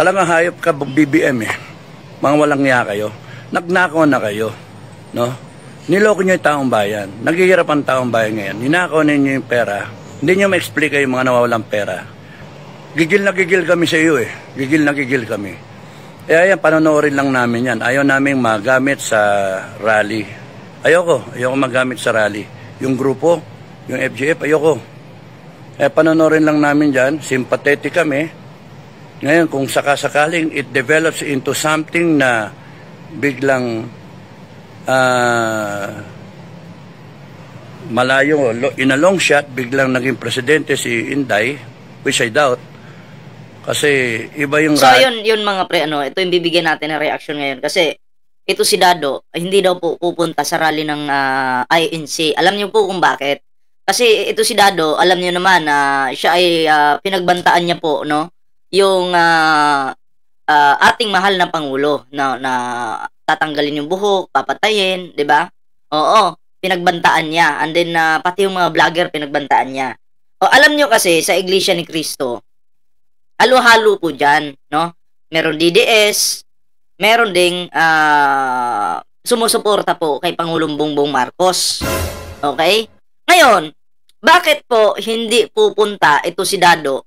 Talagang hayop ka, BBM eh. Mga walang niya kayo. Nagnakaw na kayo. No? Niloko nyo yung taong bayan. Naghihirap ang taong bayan ngayon. Ninakaw ninyo yung pera. Hindi nyo ma-explain kayo mga nawawalang pera. Gigil na gigil kami sa iyo eh. Gigil na gigil kami. Ayan, panonoorin lang namin yan. Ayaw namin magamit sa rally. Ayoko magamit sa rally. Yung grupo, yung FGF, ayoko. Panonoorin lang namin dyan. Sympathetic kami. Ngayon, kung sakasakaling it develops into something na biglang malayo, in a long shot, biglang naging presidente si Inday, which I doubt. Kasi iba yung... So, yun mga pre, ito yung bibigyan natin ng reaction ngayon. Kasi, ito si Dado, hindi daw po pupunta sa rally ng INC. Alam niyo po kung bakit. Kasi ito si Dado, alam niyo naman na siya ay pinagbantaan niya po, no? Yung ating mahal na Pangulo na tatanggalin yung buhok, papatayin, 'di ba? Oo, pinagbantaan niya. And then pati yung mga vlogger pinagbantaan niya. O alam niyo kasi sa Iglesia ni Cristo, halo-halo po diyan, no? Meron DDS, meron ding sumusuporta po kay Pangulong Bongbong Marcos. Okay? Ngayon, bakit po hindi pupunta ito si Dado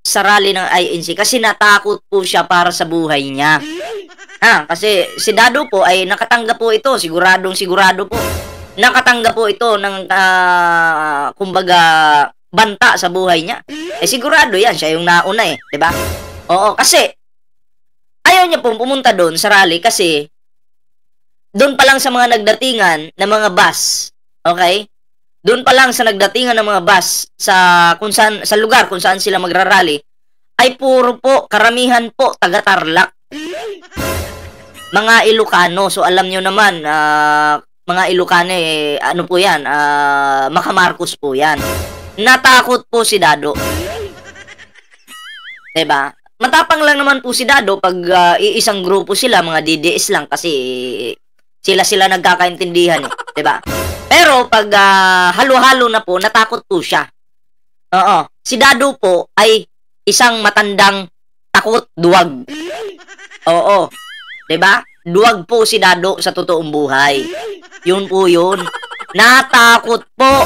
sa rally ng INC? Kasi natakot po siya para sa buhay niya. Kasi si Dado po ay nakatanggap po ito, sigurado po. Nakatanggap po ito ng kumbaga banta sa buhay niya. Sigurado yan, siya yung nauna eh, 'di ba? Oo, kasi ayaw niya pong pumunta doon sa rally kasi doon pa lang sa mga nagdatingan ng mga bus, okay? Doon pa lang sa nagdatingan ng mga bus sa lugar kung saan sila magrarally ay puro po, karamihan po taga-Tarlac. Mga Ilocano. So alam niyo naman, mga Ilocano ano po 'yan? Makamarcos po 'yan. Natakot po si Dado. 'Di ba? Matapang lang naman po si Dado pag iisang grupo sila, mga DDS lang kasi sila nagkakaintindihan, 'di ba? Pero pag halo-halo na po, natakot po siya. Oo. Si Dado po ay isang matandang takot duwag. Oo. 'Di ba? Duwag po si Dado sa totoong buhay. Yun po yun. Natakot po.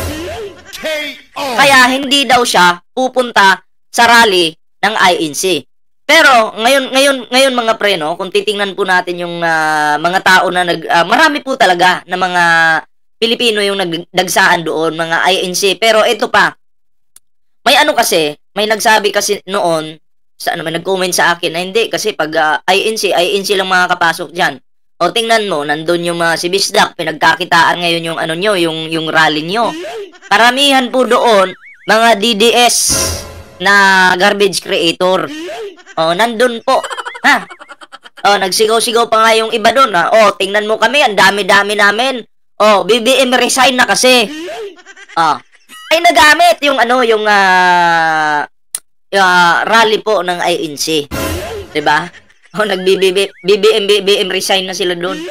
Kaya hindi daw siya pupunta sa rally ng INC. Pero ngayon mga pre, no, kung titingnan po natin yung mga tao na marami po talaga na mga Pilipino yung nagdagsaan doon, mga INC. Pero ito pa, may nagsabi kasi noon, may nag-comment sa akin na hindi, kasi pag INC lang makakapasok dyan. O tingnan mo, nandun yung si Bisdak, pinagkakitaan ngayon yung yung rally nyo. Karamihan po doon, mga DDS na garbage creator. O, nandun po. O, nagsigaw-sigaw pa nga yung iba doon. O, tingnan mo kami, ang dami-dami namin. Oh, BBM resign na kasi. Ay nagamit yung rally po ng INC. 'Di ba? BBM resign na sila doon.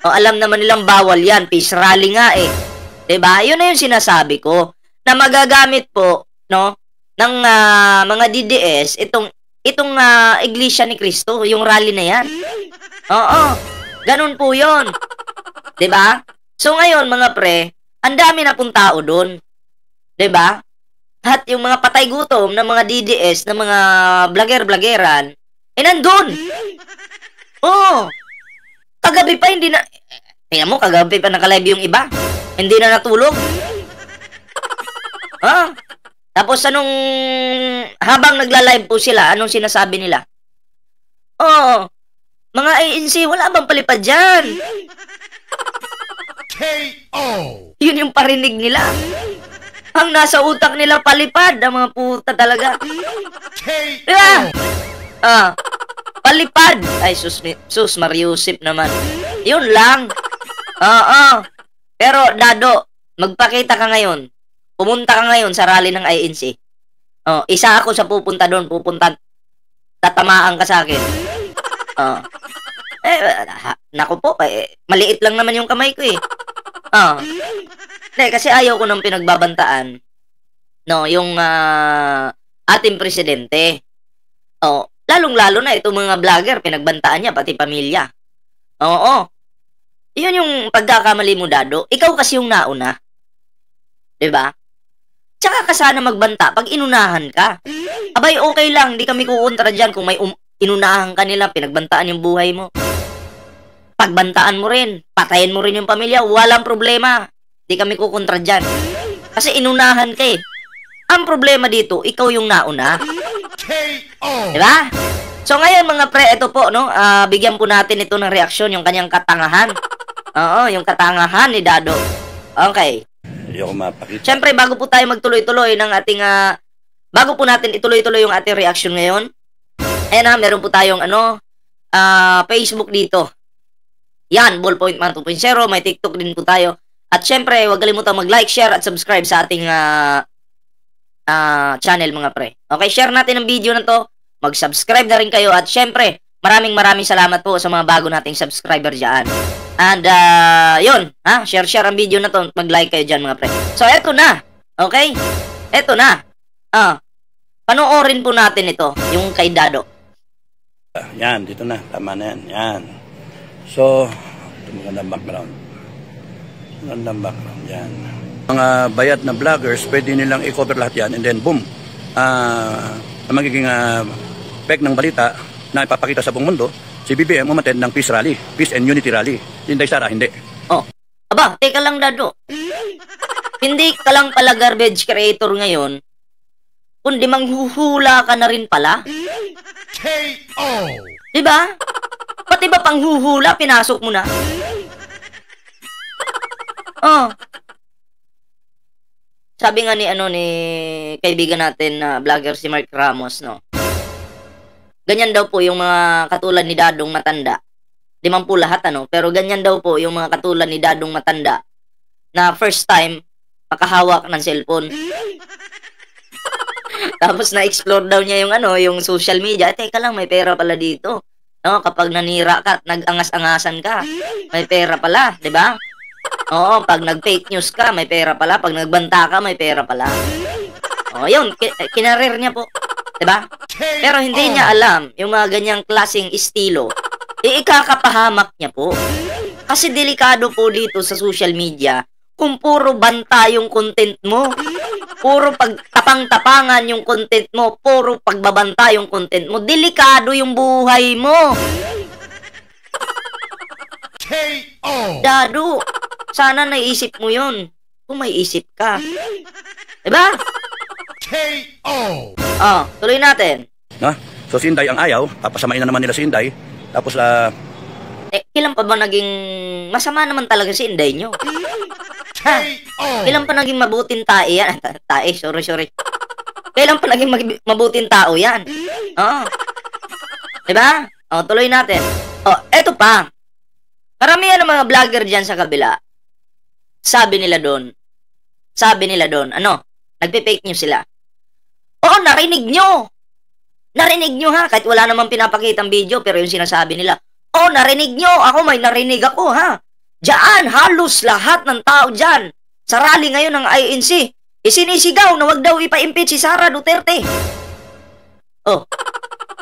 Alam naman nilang bawal 'yan, peace rally nga eh. 'Di ba? 'Yun na yung sinasabi ko na magagamit po, no, ng mga DDS itong Iglesia ni Cristo, yung rally na 'yan. Oo. Ganun po 'yon. 'Di ba? So ngayon mga pre, ang dami na pong tao doon. 'Di ba? At yung mga patay gutom ng mga DDS, ng mga vlogger-vloggeran, nandun. Oo. Kagabi pa hindi na, tingnan mo, kagabi pa naka-live yung iba. Hindi na natulog. Tapos habang nagla-live po sila, anong sinasabi nila? Mga ANC, wala bang palipad dyan? Yun yung parinig nila. Ang nasa utak nila palipad, ang mga puta talaga. Diba? Palipad. Ay, sus Mariusip naman. Yun lang. Pero, Dado, magpakita ka ngayon. Pumunta ka ngayon sa rally ng INC. Isa ako sa pupunta doon. Tatamaan ka sa akin. Naku po, maliit lang naman yung kamay ko eh. Kasi ayaw ko nang pinagbabantaan, no, yung ating presidente. Lalong-lalo na itong mga vlogger, pinagbantaan niya, pati pamilya. Oo. Iyon yung pagkakamali mo, Dado. Ikaw kasi yung nauna. Diba? Tsaka ka sana magbanta pag inunahan ka. Abay, okay lang. Di kami kukontra dyan kung may inunahan ka nila, pinagbantaan yung buhay mo. Pagbantaan mo rin. Patayin mo rin yung pamilya. Walang problema. Di kami kukontra dyan. Kasi inunahan ka eh. Ang problema dito, ikaw yung nauna. Diba? So ngayon mga pre, ito po, no? Bigyan po natin ito ng reaksyon, yung kanyang katangahan. Oo, yung katangahan ni Dado. Okay. Ayoko mapakita. Siyempre, bago po tayo magtuloy-tuloy ng ating, bago po natin ituloy-tuloy yung ating reaction ngayon, ayan meron po tayong, Facebook dito. Yan, Ballpoint Man 2.0, may TikTok din po tayo. At siyempre, huwag kalimutan mag-like, share, at subscribe sa ating, channel mga pre. Okay, share natin ang video na to. Mag-subscribe na rin kayo. At siyempre, maraming salamat po sa mga bago nating subscriber dyan. And, yun, share ang video na to. Mag-like kayo dyan, mga pre. So, eto na. Okay? Eto na. Panoorin po natin ito, yung kay Dado. Yan, dito na. Tama na yan. Yan. So, ito magandang background. Magandang background. Yan. Mga bayad na vloggers, pwede nilang i-cover lahat yan. And then, boom. Magiging peg ng balita na ipapakita sa buong mundo, si BBM umattend ng Peace Rally. Peace and Unity Rally. Hindi, Sara, hindi. Oh, aba, teka lang, Dado. Hindi ka lang pala garbage creator ngayon, kundi manghuhula ka na rin pala. KO! Diba? Pati ba panghuhula, pinasok mo na? Oh. Sabi nga ni kaibigan natin na vlogger si Mark Ramos, no. Ganyan daw po yung mga katulad ni Dadong matanda. Di man po lahat, pero ganyan daw po yung mga katulad ni Dadong matanda na first time makahawak ng cellphone. Tapos na-explore daw niya yung social media. Teka lang, may pera pala dito. No, kapag nanira ka at nag-angas-angasan ka, may pera pala, 'di ba? Oo, pag nag-fake news ka, may pera pala. Pag nagbanta ka, may pera pala. Oh, yun, kinarir niya po. Diba? Pero hindi niya alam yung mga ganyang klaseng estilo. Ikakapahamak niya po. Kasi delikado po dito sa social media kung puro banta yung content mo. Puro pagtapang-tapangan yung content mo. Puro pagbabanta yung content mo. Delikado yung buhay mo. Dado, sana naisip mo yun. Kung may isip ka. Diba? KO! Tuloy natin. No? So si Inday ang ayaw, papasamain na naman nila si Inday. Tapos kailan pa ba naging masama naman talaga si Inday nyo? Kailan pa naging mabuting tae yan? Tae, sorry. Kailan pa naging mabuting tao yan? Diba? Tuloy natin. Eto pa. Karamihan ng mga vlogger dyan sa kabila, sabi nila doon, nagpe-fake news sila. Oo, narinig nyo! Narinig nyo ha, kahit wala namang pinapakitang video, pero yung sinasabi nila, narinig nyo, ako may narinig ako ha. Diyan, halos lahat ng tao dyan, sa rally ngayon ng INC, isinisigaw na wag daw ipa-impeach si Sara Duterte.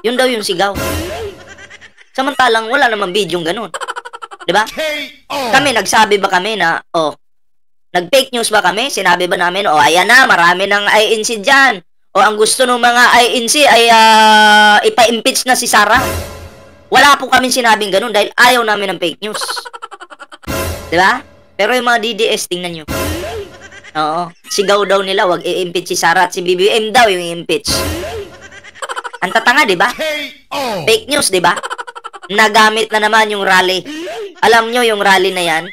Yun daw yung sigaw. Samantalang wala namang video ganun. Diba? Kami, nagsabi ba kami na, nag-fake news ba kami? Sinabi ba namin, ayan na, marami ng INC dyan. Ang gusto ng mga INC ay ipa-impeach na si Sara. Wala po kami sinabing ganun dahil ayaw namin ng fake news. Diba? Pero yung mga DDS, tingnan nyo. Sigaw daw nila, wag i-impeach si Sara at si BBM daw yung i-impeach. Ang tatanga, diba? Fake news, diba? Nagamit na naman yung rally. Alam nyo yung rally na yan?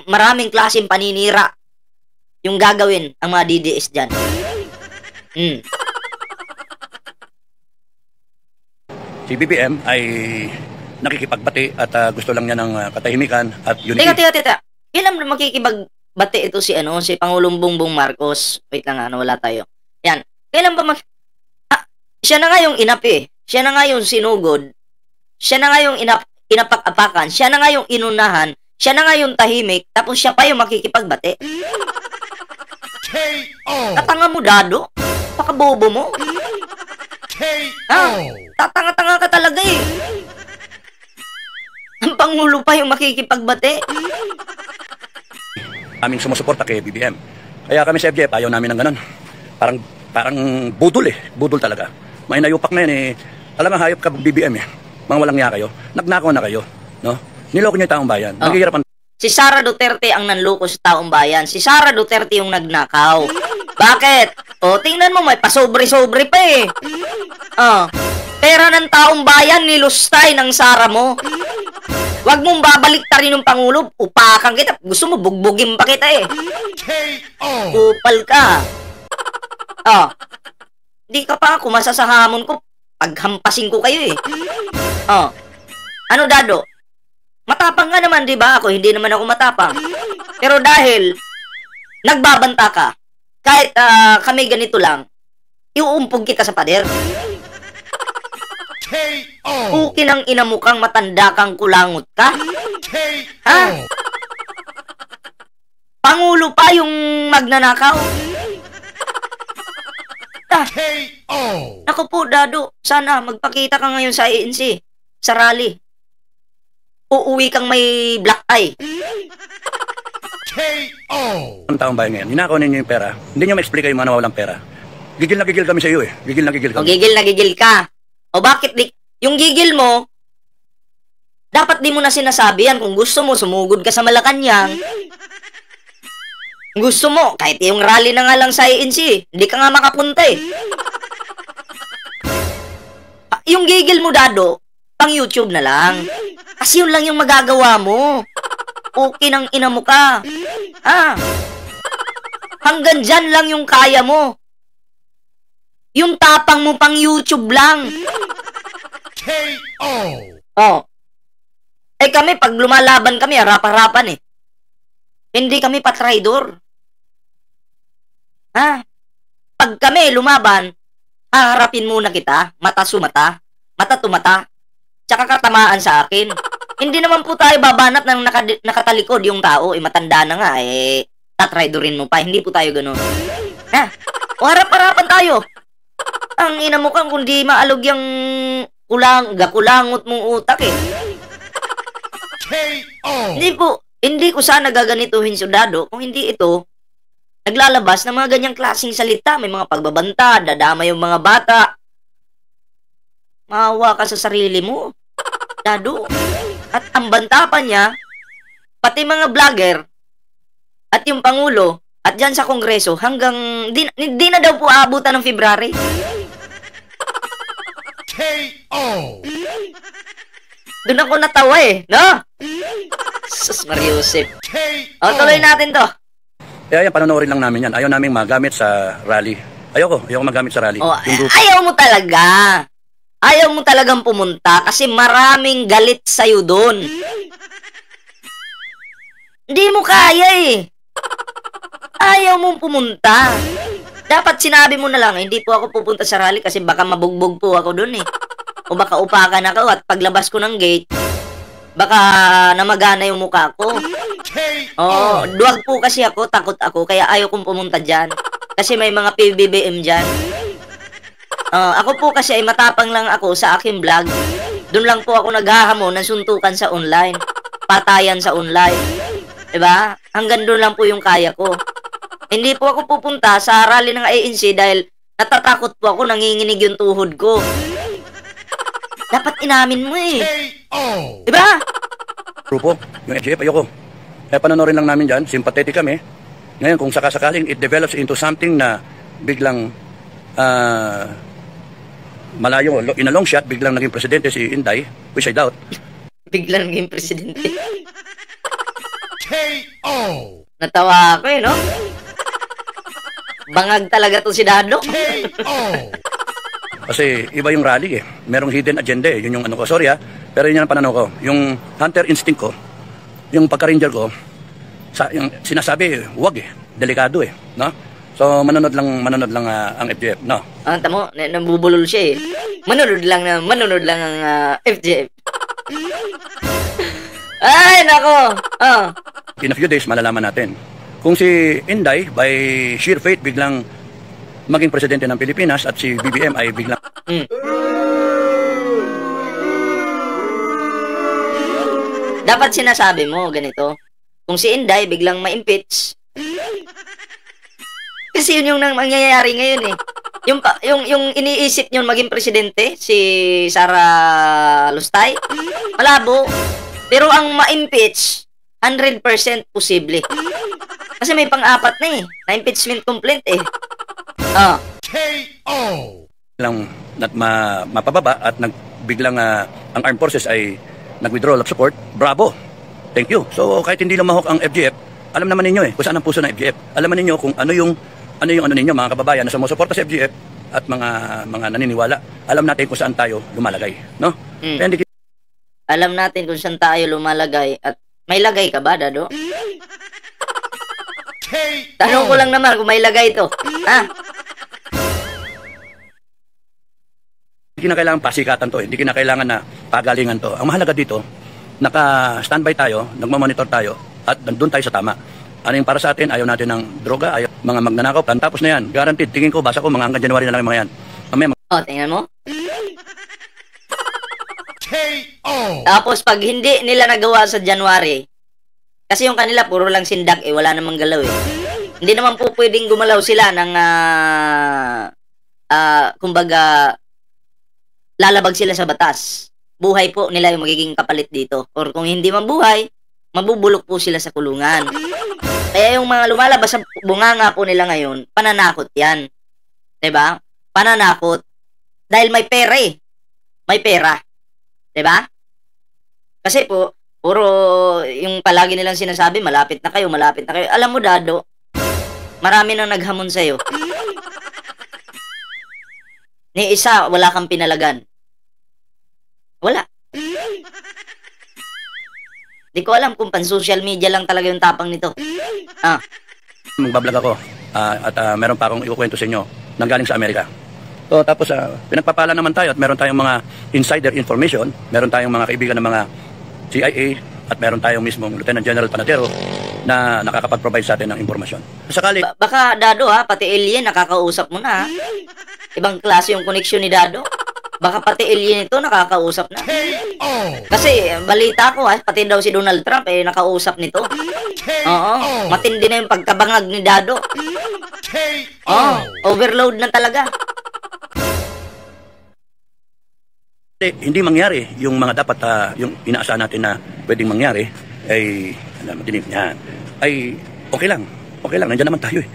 Maraming klaseng paninira yung gagawin ang mga DDS dyan. si BBM ay nakikipagbati at gusto lang niya ng katahimikan at unity. Teka. Kailan makikipagbati ito si Pangulong Bongbong Marcos? Wait lang, wala tayo. Yan. Kailan ba siya na nga yung inapi. Siya na nga yung sinugod. Siya na nga yung inapak-apakan. Siya na nga yung inunahan. Siya na nga yung tahimik. Tapos siya pa yung makikipagbati. Katanga mo, Dado. Pakabobo mo. Tatanga-tanga ka talaga eh. Ang Pangulo pa yung makikipagbate. Aming sumusuporta kay BBM. Kaya kami sa FJF, ayaw namin ng ganun. Parang budol eh. Budol talaga. May nayupak na yan eh. Alam nga, hayop ka BBM eh. Mga walang niya kayo. Nagnakaw na kayo. No? Niloko niyo yung taong bayan. Naghihirapan. Si Sara Duterte ang nanloko sa taong bayan. Si Sara Duterte yung nagnakaw. Bakit? O, tingnan mo, may pasobre-sobre pa eh. Pera ng taong bayan, nilustay ng Sara mo. Huwag mong babalik ta rin ng Pangulo. Upakan kita. Gusto mo, bugbugin pa kita eh. Kupal ka. Di ka pa kumasa sa hamon ko. Paghampasin ko kayo eh. Ano, Dado? Matapang nga naman, di ba? Ako, hindi naman ako matapang. Pero dahil nagbabanta ka, kahit kami ganito lang, iuumpog kita sa pader. Pukin ang ina mo kang matanda kang kulangot ka. Ha? Pangulo pa yung magnanakaw. Ako po, Dado, sana magpakita ka ngayon sa ANC, sa rally. Uuwi kang may black eye. Ang taong bayan ngayon, ninakaw ninyo yung pera. Hindi nyo ma-explain kayo mga nawawalang pera. Gigil na gigil kami sa iyo eh. Gigil na gigil kami. O gigil na gigil ka. O bakit yung gigil mo, dapat di mo na sinasabi yan. Kung gusto mo, sumugod ka sa Malacanang. Kung gusto mo, kahit yung rally na nga lang sa ANC, hindi ka nga makapunta eh. Yung gigil mo, Dado, pang YouTube na lang. Kasi yun lang yung magagawa mo. Okay ng ina mo ka. Hanggang dyan lang yung kaya mo. Yung tapang mo pang YouTube lang. Eh kami, pag lumalaban kami, harap-harapan eh. Hindi kami patraidor. Pag kami lumaban, haharapin muna kita, mata-sumata, mata-tumata, tsaka katamaan sa akin. Hindi naman po tayo babanat ng nakatalikod yung tao, matanda na nga, tatraidorin mo pa. Hindi po tayo ganun. O harap-harapan tayo. Ang ina mo kang kundi maalog yung gakulangot mong utak eh. Hindi ko sana gaganituhin si Dado kung hindi ito naglalabas ng mga ganyang klaseng salita. May mga pagbabanta, dadama yung mga bata. Maawa ka sa sarili mo, Dado. At ang banta pa niya, pati mga vlogger at yung Pangulo at dyan sa Kongreso hanggang di na daw po aabutan ng February. Doon ako natawa eh, no? Sus Mariusip. Tuloy natin to. Kaya yan, panonoorin lang namin yan. Ayaw namin magamit sa rally. Ayoko magamit sa rally. Ayaw mo talaga. Ayaw mo talagang pumunta kasi maraming galit sa'yo doon. Hindi mo kaya eh. Ayaw mong pumunta. Dapat sinabi mo na lang, hindi po ako pupunta sa rally kasi baka mabugbog po ako doon eh. O baka upakan ako at paglabas ko ng gate, baka namagana yung mukha ko. Duwag po kasi ako, takot ako, kaya ayaw kong pumunta dyan. Kasi may mga PBBM dyan. Ako po kasi ay matapang lang ako sa aking vlog. Doon lang po ako naghahamon ng suntukan sa online. Patayan sa online. Diba? Hanggang doon lang po yung kaya ko. Hindi po ako pupunta sa rally ng ANC dahil natatakot po ako, nanginginig yung tuhod ko. Dapat inamin mo eh. Diba? Grupo, yung FJF, ayoko. Kaya panonoorin lang namin dyan, sympathetic kami. Ngayon, kung sakasakaling it develops into something na biglang malayo, in a long shot, biglang naging presidente si Inday, which I doubt. Biglang naging presidente. Natawa ako eh, no? Bangag talaga to si Dado. Kasi iba yung rally eh. Merong hidden agenda eh. Yun yung ano ko. Sorry pero yun yung pananaw ko. Yung hunter instinct ko, yung pagka-ranger ko, yung sinasabi, wag eh. Delikado eh. No? So, manonood lang ang FJF, no? Tamo, nabubulol siya eh. Manonood lang ang FJF. Ay, nako! In a few days, malalaman natin. Kung si Inday, by sheer fate, biglang maging presidente ng Pilipinas at si BBM ay biglang dapat sinasabi mo ganito. Kung si Inday biglang ma-impeach, kasi yun yung mangyayari ngayon eh. Yung iniisip niyon maging presidente, si Sara Lustay, malabo. Pero ang ma-impeach, 100% posible. Kasi may pang-apat na eh, na impeachment complaint eh. KO! Lang mapababa at biglang ang armed forces ay nag-withdrawal of support, bravo. Thank you. So kahit hindi lumahok ang FGF, alam naman ninyo kung saan ang puso ng FGF. Alam ninyo kung ano yung ninyo mga kababayan na sumusuporta sa FGF at mga naniniwala. Alam natin kung saan tayo lumalagay, no? Kaya hindi alam natin kung saan tayo lumalagay at may lagay ka ba, Dado? Tanong ko lang naman kung may lagay ito. Hindi na kailangan pasikatan to, hindi na kailangan na pagalingan to. Ang mahalaga dito, naka-standby tayo, nagmamonitor tayo, at nandun tayo sa tama. Ano yung para sa atin, ayaw natin ng droga, ayaw mga magnanakaw, tapos na yan, guaranteed, tingin ko, basa ko, mga hanggang January na lang yung mga yan. Tingnan mo. KO! Tapos pag hindi nila nagawa sa January, kasi yung kanila puro lang sindak wala namang galaw eh. Hindi naman po pwedeng gumalaw sila ng kumbaga lalabag sila sa batas. Buhay po nila yung magiging kapalit dito. Or kung hindi mabuhay, mabubulok po sila sa kulungan. Kaya yung mga lumalabas sa bunganga po nila ngayon, pananakot yan. 'Di ba? Pananakot. Dahil may pera eh. May pera. 'Di ba? Kasi po, puro yung palagi nilang sinasabi, malapit na kayo, malapit na kayo. Alam mo, Dado, marami nang naghamon sa'yo. Ni isa, wala kang pinalagan. Wala. Di ko alam kung pan-social media lang talaga yung tapang nito. Magbablog ako at meron pa akong ikukwento sa inyo nanggaling sa Amerika. So, tapos pinagpapala naman tayo at meron tayong mga insider information, meron tayong mga kaibigan ng mga CIA at meron tayong mismong Lieutenant General Panadero na nakakapag-provide sa atin ng impormasyon. Sakali... Baka, Dado pati alien nakakausap mo na Ibang klase yung connection ni Dado. Baka pati alien ito nakakausap na. Kasi balita ko pati daw si Donald Trump nakausap nito. Oo, matindi na yung pagkabangag ni Dado. Overload na talaga. Hindi mangyari yung mga dapat yung inaasahan natin na pwedeng mangyari ay matinig niyan. Ay okay lang. Okay lang, nandiyan naman tayo eh.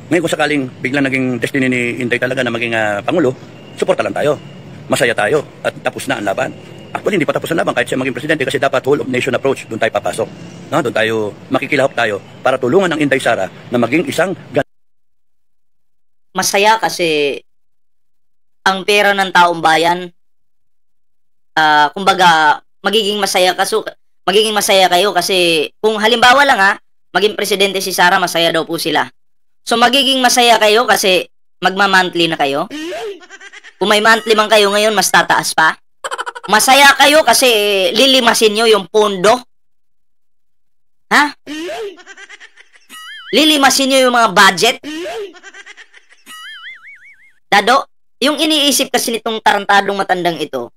Ngayon kung sakaling biglang naging destiny ni Inday talaga na maging Pangulo, suporta lang tayo. Masaya tayo at tapos na ang laban. Actually, hindi pa tapos ang laban kahit siya maging presidente kasi dapat whole of nation approach. Doon tayo papasok. No? Doon tayo makikilahok tayo para tulungan ang Inday Sara na maging isang masaya kasi ang pera ng taong bayan kumbaga magiging masaya kayo kasi kung halimbawa lang maging presidente si Sara, masaya daw po sila. So magiging masaya kayo kasi magma-monthly na kayo. Kung may monthly man kayo ngayon, mas tataas pa. Masaya kayo kasi lilimasin nyo yung pondo. Lilimasin nyo yung mga budget. Dado, yung iniisip kasi nitong tarantadong matandang ito,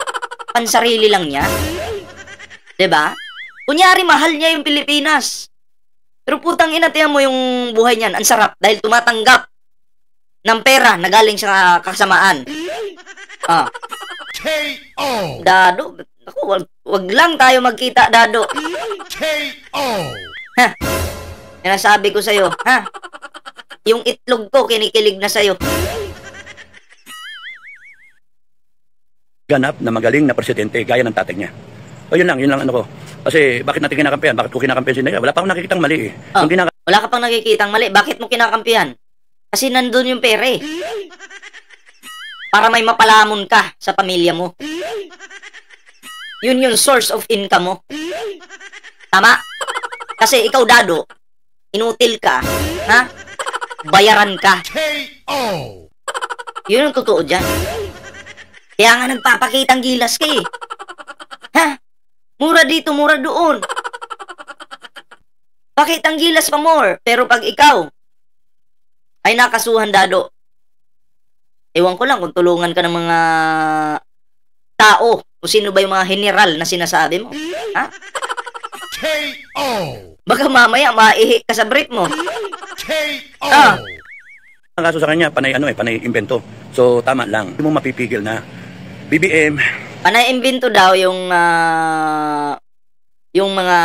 pansarili lang niya. 'Di ba? Kunyari mahal niya yung Pilipinas. Pero putang ina, tiyan mo yung buhay niyan, ang sarap dahil tumatanggap ng pera na galing sa kasamaan. Dado, ako, wag lang tayo magkita, Dado. Sinasabi ko sa'yo, yung itlog ko kinikilig na sa'yo. ganap na magaling na presidente gaya ng tatay niya. O yun lang ano ko. Kasi bakit natin kinakampihan? Bakit ko kinakampihan si Inday? Wala pa akong nakikitang mali eh. Wala ka pang nakikitang mali. Bakit mo kinakampihan? Kasi nandun yung pera eh. Para may mapalamon ka sa pamilya mo. Yun yung source of income mo. Tama? Kasi ikaw, Dado, inutil ka, bayaran ka. Yun ang totoo dyan. Kaya nga nagpapakitang gilas ka eh. Mura dito, mura doon. Pakitang gilas pa more. Pero pag ikaw ay nakasuhan, Dado, ewan ko lang kung tulungan ka ng mga tao. Kung sino ba yung mga general na sinasabi mo. K.O. Baka mamaya maihi ka sa brief mo. K.O. Ah. Ang kaso sa kanya, panay invento. So, tama lang. Hindi mo mapipigil na. BBM, Panay imbento daw yung mga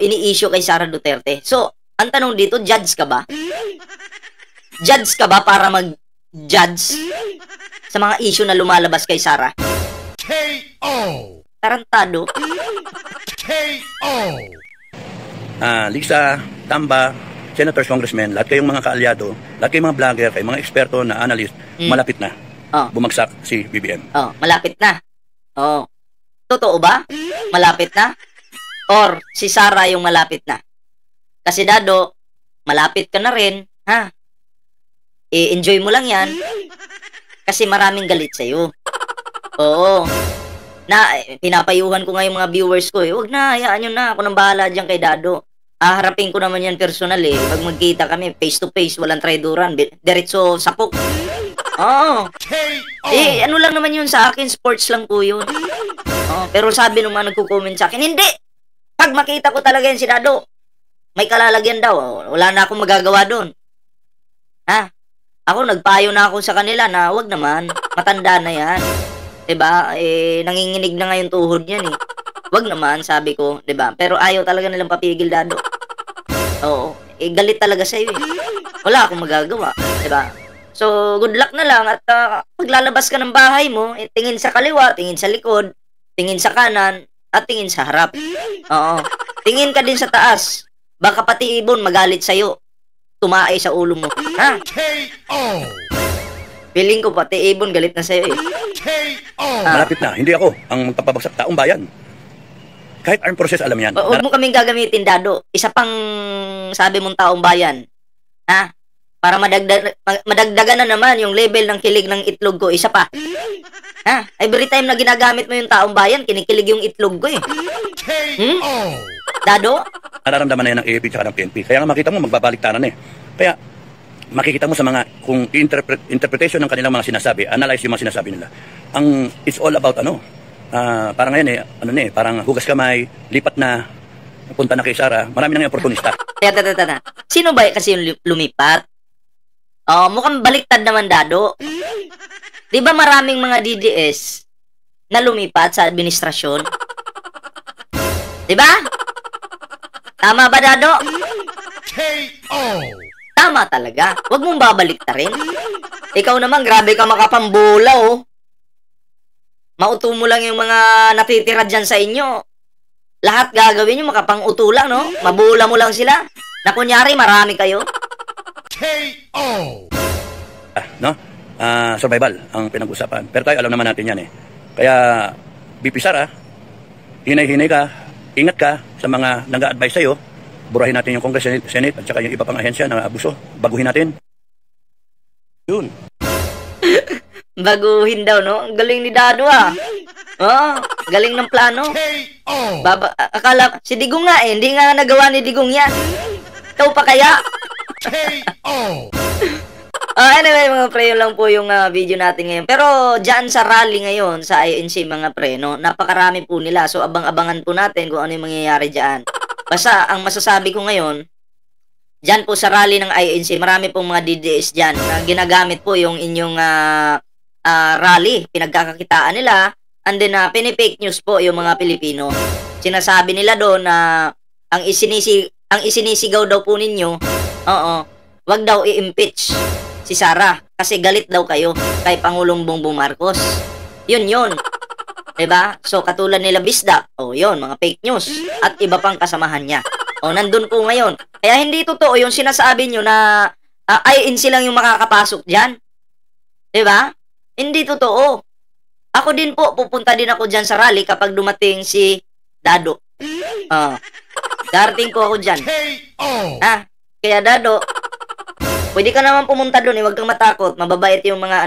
ini-issue kay Sara Duterte. So, ang tanong dito, judge ka ba? Judge ka ba para mag-judge sa mga issue na lumalabas kay Sara? K.O. Tarantado. K.O. Lisa, Tamba, senators, congressmen, lahat kayong mga kaalyado, lahat kayong mga vlogger, kayong mga eksperto na analyst, malapit na. Oh. Bumagsak si BBM. Oh, malapit na. Oh. Totoo ba? Malapit na? Or si Sara yung malapit na? Kasi Dado, malapit ka na rin, ha? I-enjoy mo lang yan. Kasi maraming galit sa'yo. Oo. Pinapayuhan ko nga yung mga viewers ko eh. Huwag na, hayaan nyo na. Ako nang bahala dyan kay Dado. Harapin ko naman yan personal eh. Pag magkita kami, face to face, walang traidoran. Diretso sapok. Oo. Ano lang naman yun sa akin, sports lang po yun. Pero sabi nung mga nagko-comment sa akin, hindi! Pag makita ko talaga yan si Dado, may kalalagyan daw. Wala na akong magagawa doon. Ha? Ako, nagpayo na ako sa kanila na wag naman, matanda na yan. Diba? Nanginginig na ngayon tuhod yan eh. Wag naman, sabi ko. Diba? Pero ayaw talaga nilang papigil, Dado. Oo. Galit talaga sa'yo eh. Wala akong magagawa. Diba? So, good luck na lang at paglalabas ka ng bahay mo, tingin sa kaliwa, tingin sa likod, tingin sa kanan, at tingin sa harap. Oo. Tingin ka din sa taas. Baka pati ibon magalit sa'yo. Tumae sa ulo mo. Ha? K.O. Feeling ko pati ibon galit na sa'yo eh. K.O. Malapit na. Hindi ako ang magpapabagsak taong bayan. Kahit armed process, alam yan. Huwag mo kaming gagamitin, Dado. Isa pang sabi mong taong bayan. Ha? Para madagdagan na naman yung level ng kilig ng itlog ko. Isa pa. Ha? Every time na ginagamit mo yung taong bayan, kinikilig yung itlog ko eh. K.O. Dado? Nararamdaman na yan ng AFP at ng PNP. Kaya nga makita mo, magbabaliktaran eh. Kaya, makikita mo sa mga, kung interpretation ng kanilang mga sinasabi, analyze yung mga sinasabi nila. It's all about parang ngayon parang hugas kamay, lipat na, punta na kay Sara, marami nang oportunista. Tata. Sino ba kasi yung lumipat? Mukhang baliktad naman, Dado. Di ba maraming mga DDS na lumipat sa administrasyon? Di ba? Tama ba, Dado? K.O. Tama talaga. Huwag mong babaliktarin. Ikaw naman, grabe ka makapambula, oh. Mauto mo lang yung mga natitira dyan sa inyo. Lahat gagawin nyo, makapang-uto lang, no? Mabula mo lang sila. Na kunyari, marami kayo. K.O. Survival ang pinag-usapan. Pero tayo, alam naman natin yan eh. Kaya, BP Sara, hinay-hinay ka, ingat ka sa mga nag-a-advise sa'yo. Burahin natin yung Congress, Senate, at saka yung iba pang ahensya na abuso. Baguhin natin. Yun. Baguhin daw, no? Ang galing ni Dado, ah. Galing ng plano. K.O. Akala, si Digong nga eh. Hindi nga nagawa ni Digong yan. Ikaw pa kaya? K.O. Anyway, mga pre, yun lang po yung video natin ngayon. Pero dyan sa rally ngayon, sa INC, mga pre, no? Napakarami po nila. So, abang-abangan po natin kung ano yung mangyayari dyan. Basta, ang masasabi ko ngayon, dyan po sa rally ng INC, marami pong mga DDS dyan na ginagamit po yung inyong rally. Pinagkakakitaan nila. And then, pinipake news po yung mga Pilipino. Sinasabi nila doon na ang isinisigaw daw po ninyo, wag daw i-impeach si Sara kasi galit daw kayo kay Pangulong Bongbong Marcos. Yun. Diba? So, katulad nila Bisda, yun, mga fake news at iba pang kasamahan niya. Nandun po ngayon. Kaya hindi totoo yung sinasabi nyo na INC lang yung makakapasok dyan. Diba? Hindi totoo. Ako din po, pupunta din ako dyan sa rally kapag dumating si Dado. Darating po ako dyan. Kaya Dado, pwede ka naman pumunta doon, huwag kang matakot. Mababait yung mga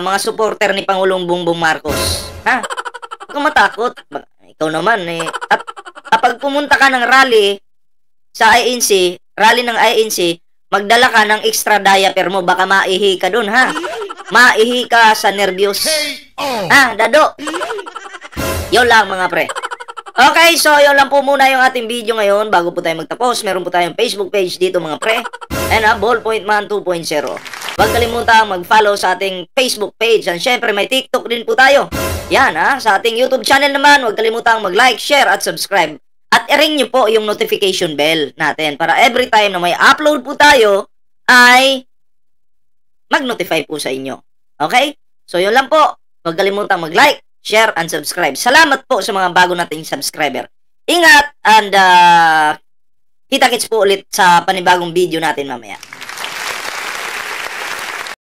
mga supporter ni Pangulong Bongbong Marcos. Huwag kang matakot. Ikaw naman At kapag pumunta ka ng rally sa INC, rally ng INC, magdala ka ng extra diaper mo, baka maihi ka doon, ha? Maihi ka sa nervyos. Dado. Yun lang, mga pre. Okay, so yun lang po muna yung ating video ngayon. Bago po tayo magtapos, meron po tayong Facebook page dito mga pre. And Ballpoint Man 2.0. Huwag kalimutang mag-follow sa ating Facebook page. And syempre, may TikTok din po tayo. Yan sa ating YouTube channel naman, huwag kalimutang mag-like, share at subscribe. At i-ring nyo po yung notification bell natin para every time na may upload po tayo, ay mag-notify po sa inyo. Okay? So yun lang po. Huwag kalimutang mag-like, share, and subscribe. Salamat po sa mga bago nating subscriber. Ingat and kita-kits po ulit sa panibagong video natin mamaya.